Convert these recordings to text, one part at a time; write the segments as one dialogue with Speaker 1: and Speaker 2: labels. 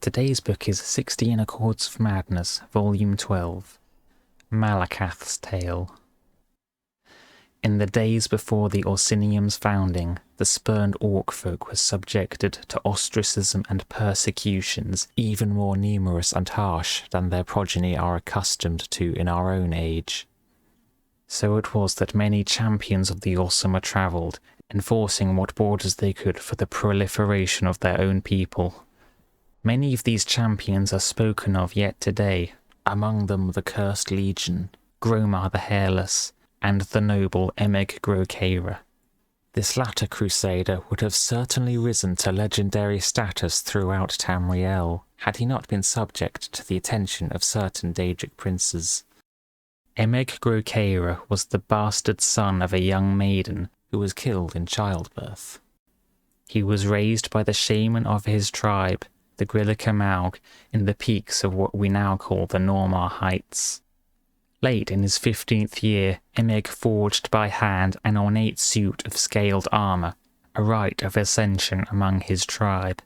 Speaker 1: Today's book is 16 Accords of Madness, Volume 12, Malacath's Tale. In the days before the Orsinium's founding, the spurned orc folk were subjected to ostracism and persecutions even more numerous and harsh than their progeny are accustomed to in our own age. So it was that many champions of the Orsima travelled, enforcing what borders they could for the proliferation of their own people. Many of these champions are spoken of yet today, among them the Cursed Legion, Gromar the Hairless, and the noble Emeg Grokeira. This latter crusader would have certainly risen to legendary status throughout Tamriel, had he not been subject to the attention of certain Daedric princes. Emeg Grokeira was the bastard son of a young maiden who was killed in childbirth. He was raised by the shaman of his tribe, the Grillica Maug, in the peaks of what we now call the Normar Heights. Late in his 15th year, Emeg forged by hand an ornate suit of scaled armour, a rite of ascension among his tribe.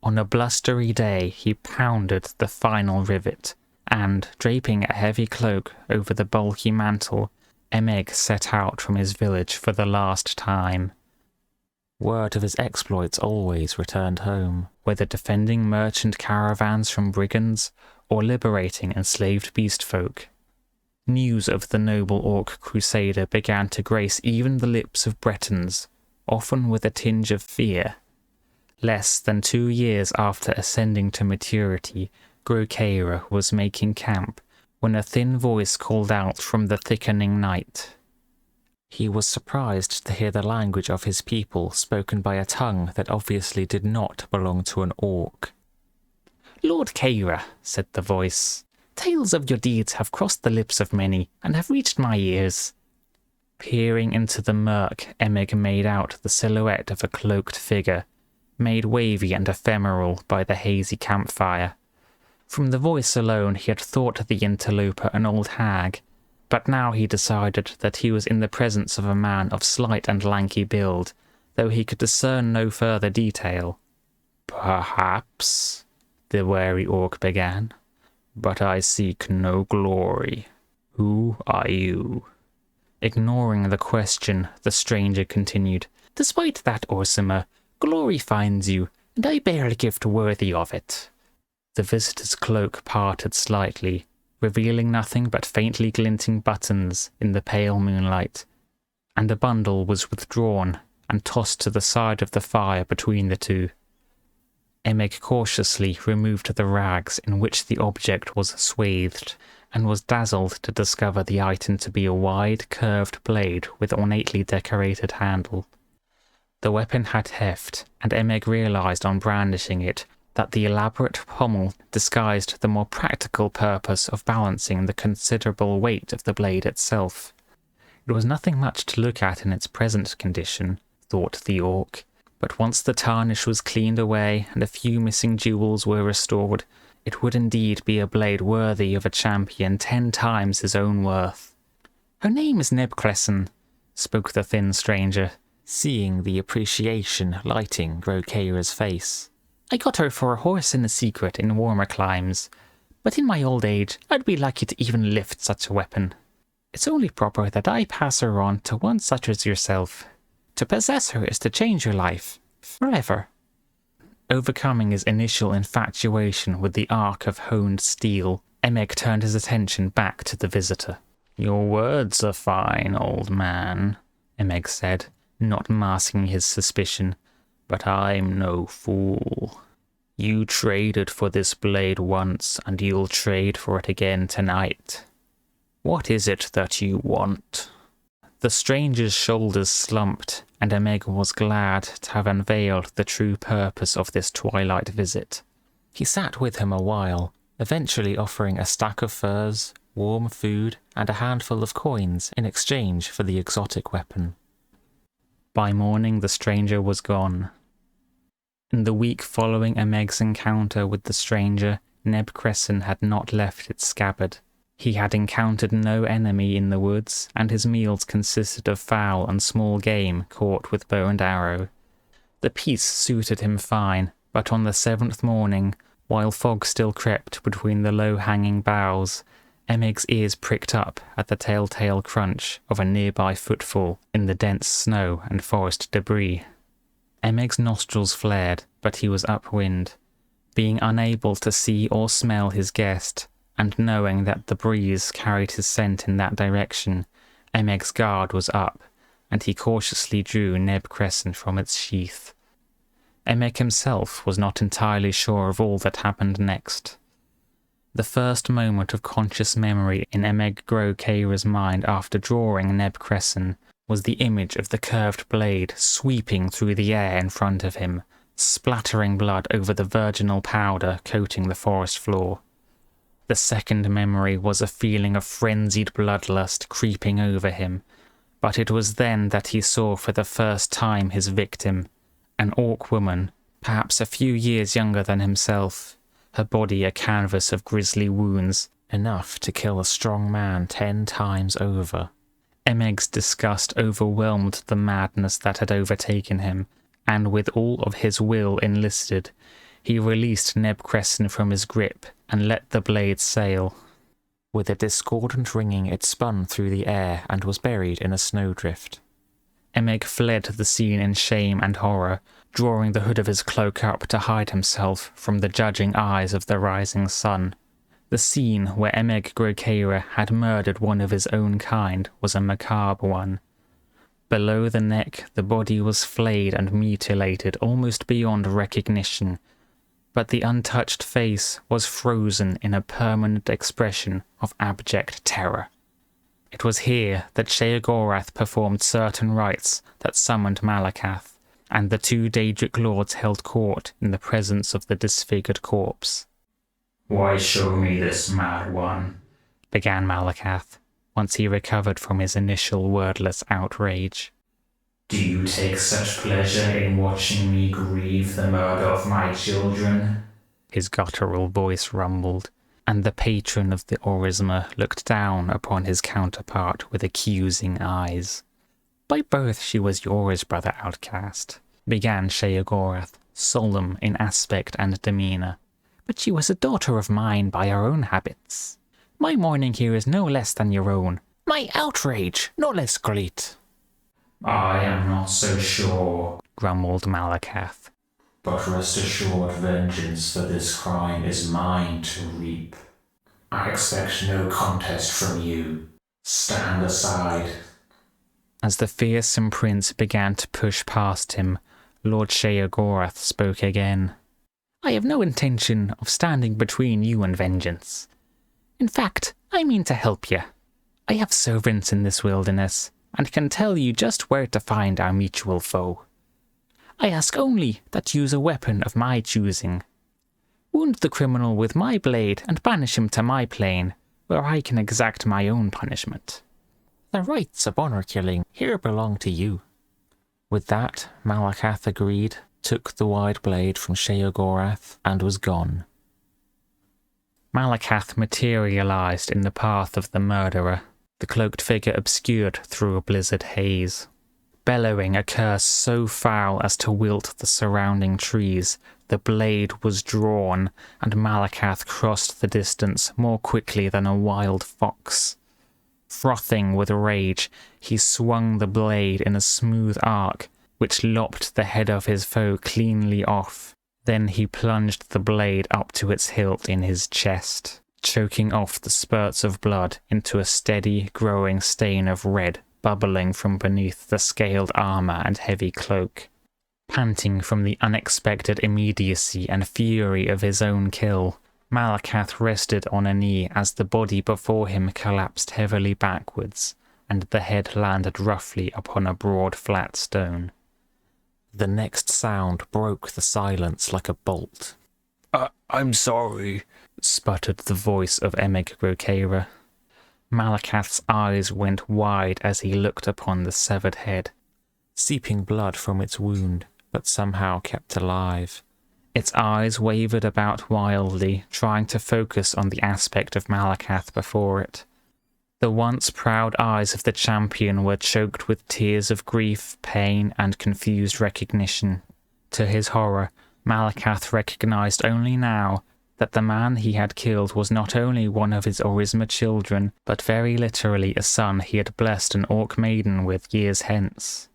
Speaker 1: On a blustery day he pounded the final rivet, and, draping a heavy cloak over the bulky mantle, Emeg set out from his village for the last time. Word of his exploits always returned home, whether defending merchant caravans from brigands or liberating enslaved beast folk. News of the noble orc crusader began to grace even the lips of Bretons, often with a tinge of fear. Less than 2 years after ascending to maturity, Grokeira was making camp when a thin voice called out from the thickening night. He was surprised to hear the language of his people spoken by a tongue that obviously did not belong to an orc. "Lord Keira," said the voice, "tales of your deeds have crossed the lips of many and have reached my ears." Peering into the murk, Emeg made out the silhouette of a cloaked figure, made wavy and ephemeral by the hazy campfire. From the voice alone he had thought the interloper an old hag, but now he decided that he was in the presence of a man of slight and lanky build, though he could discern no further detail. "Perhaps," the wary orc began, "but I seek no glory. Who are you?" Ignoring the question, the stranger continued, "Despite that, Orsima, glory finds you, and I bear a gift worthy of it." The visitor's cloak parted slightly, revealing nothing but faintly glinting buttons in the pale moonlight, and a bundle was withdrawn and tossed to the side of the fire between the two. Emeg cautiously removed the rags in which the object was swathed, and was dazzled to discover the item to be a wide, curved blade with ornately decorated handle. The weapon had heft, and Emeg realized on brandishing it that the elaborate pommel disguised the more practical purpose of balancing the considerable weight of the blade itself. It was nothing much to look at in its present condition, thought the orc, but once the tarnish was cleaned away and a few missing jewels were restored, it would indeed be a blade worthy of a champion 10 times his own worth. "Her name is Nebcresson," spoke the thin stranger, seeing the appreciation lighting Grokeira's face. "I got her for a horse in a secret in warmer climes, but in my old age I'd be lucky to even lift such a weapon. It's only proper that I pass her on to one such as yourself. To possess her is to change your life, forever." Overcoming his initial infatuation with the arc of honed steel, Emeg turned his attention back to the visitor. "Your words are fine, old man," Emeg said, not masking his suspicion. "But I'm no fool. You traded for this blade once, and you'll trade for it again tonight. What is it that you want?" The stranger's shoulders slumped, and Emeg was glad to have unveiled the true purpose of this twilight visit. He sat with him a while, eventually offering a stack of furs, warm food, and a handful of coins in exchange for the exotic weapon. By morning the stranger was gone. In the week following Emeg's encounter with the stranger, Nebcresson had not left its scabbard. He had encountered no enemy in the woods, and his meals consisted of fowl and small game caught with bow and arrow. The peace suited him fine, but on the 7th morning, While fog still crept between the low-hanging boughs, Emeg's ears pricked up at the telltale crunch of a nearby footfall in the dense snow and forest debris. Emeg's nostrils flared, but he was upwind. Being unable to see or smell his guest, and knowing that the breeze carried his scent in that direction, Emeg's guard was up, and he cautiously drew Neb Crescent from its sheath. Emeg himself was not entirely sure of all that happened next. The first moment of conscious memory in Emeg Grokeira's mind after drawing Neb Crescent was the image of the curved blade sweeping through the air in front of him, splattering blood over the virginal powder coating the forest floor. The second memory was a feeling of frenzied bloodlust creeping over him, but it was then that he saw for the first time his victim, an orc woman, perhaps a few years younger than himself, her body a canvas of grisly wounds, enough to kill a strong man 10 times over. Emeg's disgust overwhelmed the madness that had overtaken him, and with all of his will enlisted, he released Neb Crescent from his grip and let the blade sail. With a discordant ringing it spun through the air and was buried in a snowdrift. Emeg fled the scene in shame and horror, drawing the hood of his cloak up to hide himself from the judging eyes of the rising sun. The scene where Emeg Grokeira had murdered one of his own kind was a macabre one. Below the neck, the body was flayed and mutilated almost beyond recognition, but the untouched face was frozen in a permanent expression of abject terror. It was here that Sheogorath performed certain rites that summoned Malacath, and the 2 Daedric lords held court in the presence of the disfigured corpse.
Speaker 2: "Why show me this mad one?"
Speaker 1: began Malacath, once he recovered from his initial wordless outrage.
Speaker 2: "Do you take such pleasure in watching me grieve the murder of my children?"
Speaker 1: His guttural voice rumbled, and the patron of the Orisma looked down upon his counterpart with accusing eyes. "By birth she was yours, brother outcast," began Sheogorath, solemn in aspect and demeanour. "But she was a daughter of mine by her own habits. My mourning here is no less than your own. My outrage no less great."
Speaker 2: "I am not so sure,"
Speaker 1: grumbled Malacath.
Speaker 2: "But rest assured vengeance for this crime is mine to reap. I expect no contest from you. Stand aside."
Speaker 1: As the fearsome prince began to push past him, Lord Sheogorath spoke again. "I have no intention of standing between you and vengeance. In fact, I mean to help you. I have servants in this wilderness, and can tell you just where to find our mutual foe. I ask only that you use a weapon of my choosing. Wound the criminal with my blade and banish him to my plane, where I can exact my own punishment. The rights of honor killing here belong to you." With that, Malacath agreed, took the wide blade from Sheogorath, and was gone. Malacath materialized in the path of the murderer, the cloaked figure obscured through a blizzard haze. Bellowing a curse so foul as to wilt the surrounding trees, the blade was drawn, and Malacath crossed the distance more quickly than a wild fox. Frothing with rage, he swung the blade in a smooth arc, which lopped the head of his foe cleanly off. Then he plunged the blade up to its hilt in his chest, choking off the spurts of blood into a steady, growing stain of red bubbling from beneath the scaled armour and heavy cloak. Panting from the unexpected immediacy and fury of his own kill, Malacath rested on a knee as the body before him collapsed heavily backwards, and the head landed roughly upon a broad flat stone. The next sound broke the silence like a bolt. I'm sorry," sputtered the voice of Emeg Grokeira. Malacath's eyes went wide as he looked upon the severed head, seeping blood from its wound, but somehow kept alive. Its eyes wavered about wildly, trying to focus on the aspect of Malacath before it. The once proud eyes of the champion were choked with tears of grief, pain, and confused recognition. To his horror, Malacath recognized only now that the man he had killed was not only one of his Orisma children, but very literally a son he had blessed an Orc maiden with years hence.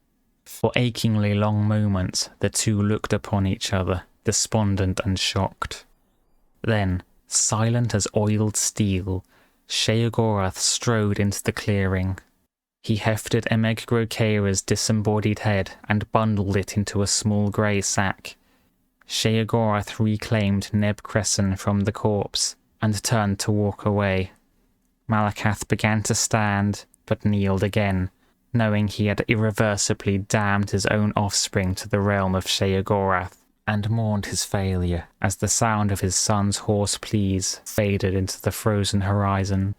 Speaker 1: For achingly long moments the two looked upon each other, despondent and shocked. Then, silent as oiled steel, Sheogorath strode into the clearing. He hefted Emeggrocaera's disembodied head and bundled it into a small grey sack. Sheogorath reclaimed Neb Crescent from the corpse and turned to walk away. Malacath began to stand, but kneeled again, knowing he had irreversibly damned his own offspring to the realm of Sheogorath, and mourned his failure as the sound of his son's hoarse pleas faded into the frozen horizon.